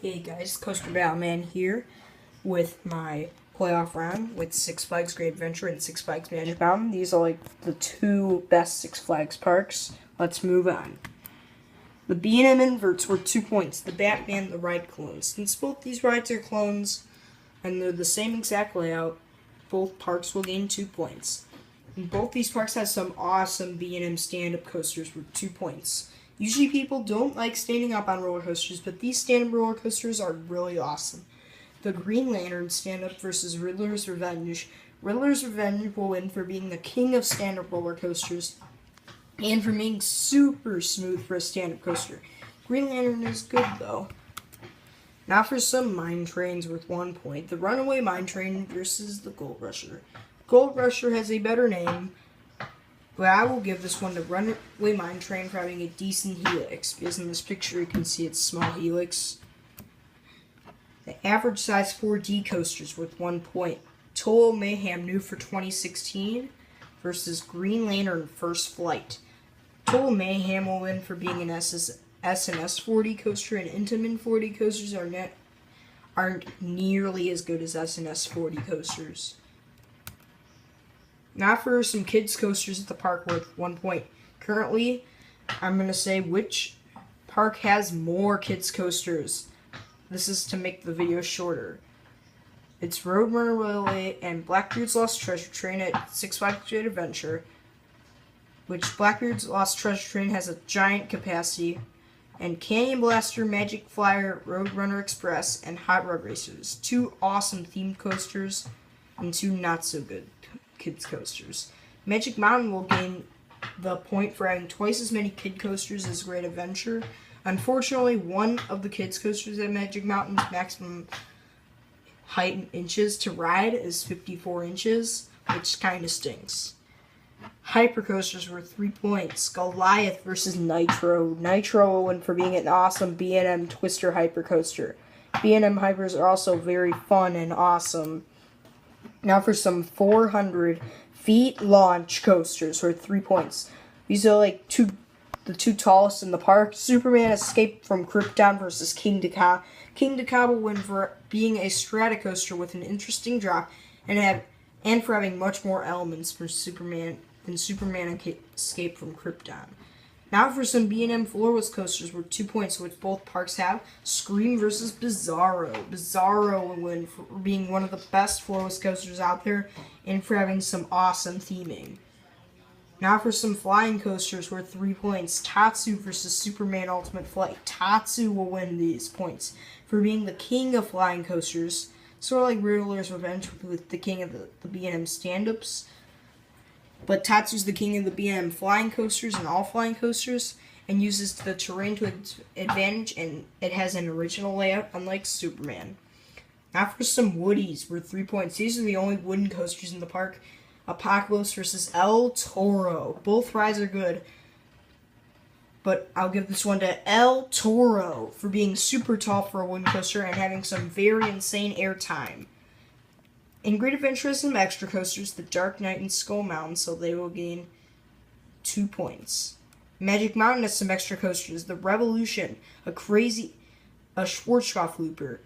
Hey guys, Coaster Batman here with my playoff round with Six Flags Great Adventure and Six Flags Magic Mountain. These are like the two best Six Flags parks. Let's move on. The B&M inverts were 2 points. The Batman, the ride clones. Since both these rides are clones and they're the same exact layout, both parks will gain 2 points. And both these parks have some awesome B&M stand-up coasters with 2 points. Usually people don't like standing up on roller coasters, but these stand-up roller coasters are really awesome. The Green Lantern stand-up versus Riddler's Revenge. Riddler's Revenge will win for being the king of stand-up roller coasters and for being super smooth for a stand-up coaster. Green Lantern is good though. Now for some mine trains worth 1 point. The Runaway Mine Train versus the Gold Rusher. Gold Rusher has a better name, but I will give this one to Runaway Mine Train for having a decent helix, because in this picture you can see its small helix. The average size 4D coasters worth 1 point. Total Mayhem new for 2016 versus Green Lantern First Flight. Total Mayhem will win for being an S&S 4D coaster, and Intamin 4D coasters aren't nearly as good as S&S 4D coasters. Now for some kids coasters at the park worth 1 point. Currently, I'm going to say which park has more kids coasters. This is to make the video shorter. It's Roadrunner Railway and Blackbeard's Lost Treasure Train at Six Flags Great Adventure, which Blackbeard's Lost Treasure Train has a giant capacity, and Canyon Blaster, Magic Flyer, Roadrunner Express, and Hot Rod Racers. 2 awesome themed coasters and 2 not so good kids coasters. Magic Mountain will gain the point for having twice as many kid coasters as Great Adventure. Unfortunately, one of the kids coasters at Magic Mountain's maximum height in inches to ride is 54 inches, which kind of stinks. Hypercoasters were 3 points. Goliath versus Nitro. Nitro will win for being an awesome B&M Twister Hypercoaster. B&M Hypers are also very fun and awesome. Now for some 400 feet launch coasters worth 3 points. These are like the two tallest in the park. Superman Escape from Krypton versus King Dakar. King Dakar will win for being a stratocoaster with an interesting drop and for having much more elements for Superman than Superman Escape from Krypton. Now for some B&M floorless coasters worth 2 points, which both parks have. Scream versus Bizarro. Bizarro will win for being one of the best floorless coasters out there and for having some awesome theming. Now for some flying coasters worth 3 points. Tatsu versus Superman Ultimate Flight. Tatsu will win these points for being the king of flying coasters, sort of like Riddler's Revenge with the king of the B&M stand-ups. But Tatsu's the king of the B&M flying coasters and all flying coasters, and uses the terrain to its advantage, and it has an original layout, unlike Superman. Now for some Woodies worth 3 points. These are the only wooden coasters in the park. Apocalypse versus El Toro. Both rides are good, but I'll give this one to El Toro for being super tall for a wooden coaster and having some very insane airtime. In Great Adventure has some extra coasters, the Dark Knight and Skull Mountain, so they will gain 2 points. Magic Mountain has some extra coasters, the Revolution, a Schwarzkopf Looper,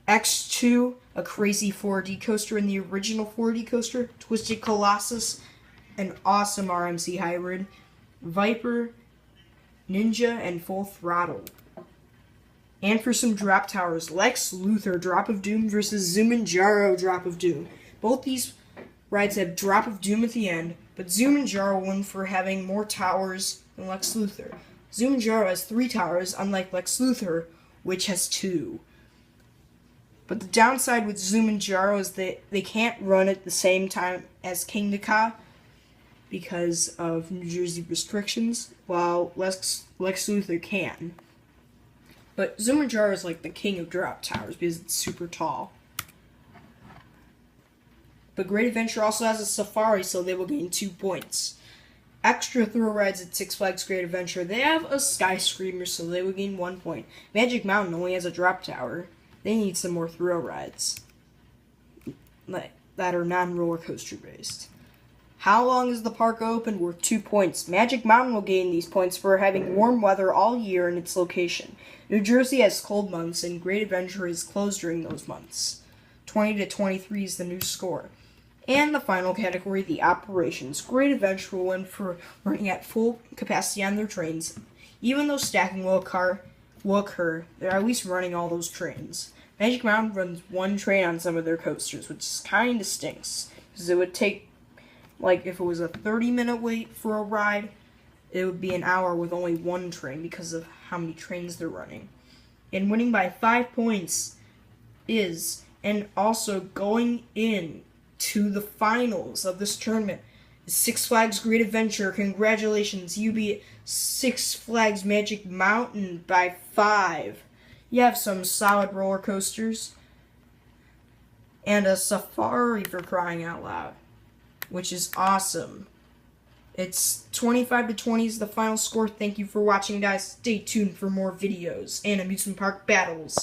X2, a crazy 4D coaster, and the original 4D coaster, Twisted Colossus, an awesome RMC hybrid, Viper, Ninja, and Full Throttle. And for some drop towers, Lex Luthor Drop of Doom versus Zumanjaro Drop of Doom. Both these rides have Drop of Doom at the end, but Zumanjaro won for having more towers than Lex Luthor. Zumanjaro has 3 towers, unlike Lex Luthor, which has 2. But the downside with Zumanjaro is that they can't run at the same time as King Dakar because of New Jersey restrictions, while Lex Luthor can. But Zumanjaro is like the king of drop towers because it's super tall. But Great Adventure also has a safari, so they will gain 2 points. Extra thrill rides at Six Flags Great Adventure, they have a Sky Screamer, so they will gain 1 point. Magic Mountain only has a drop tower. They need some more thrill rides that are non-roller coaster based. How long is the park open? Worth 2 points. Magic Mountain will gain these points for having warm weather all year in its location. New Jersey has cold months, and Great Adventure is closed during those months. 20 to 23 is the new score. And the final category, the operations. Great Adventure will win for running at full capacity on their trains. Even though stacking will occur, they're at least running all those trains. Magic Mountain runs one train on some of their coasters, which kind of stinks. Because it would take, like, if it was a 30-minute wait for a ride, it would be an hour with only one train because of how many trains they're running. And winning by 5 points is, and also going in to the finals of this tournament, is Six Flags Great Adventure. Congratulations, you beat Six Flags Magic Mountain by 5. You have some solid roller coasters and a safari, for crying out loud, which is awesome. It's 25 to 20 is the final score. Thank you for watching, guys. Stay tuned for more videos and amusement park battles.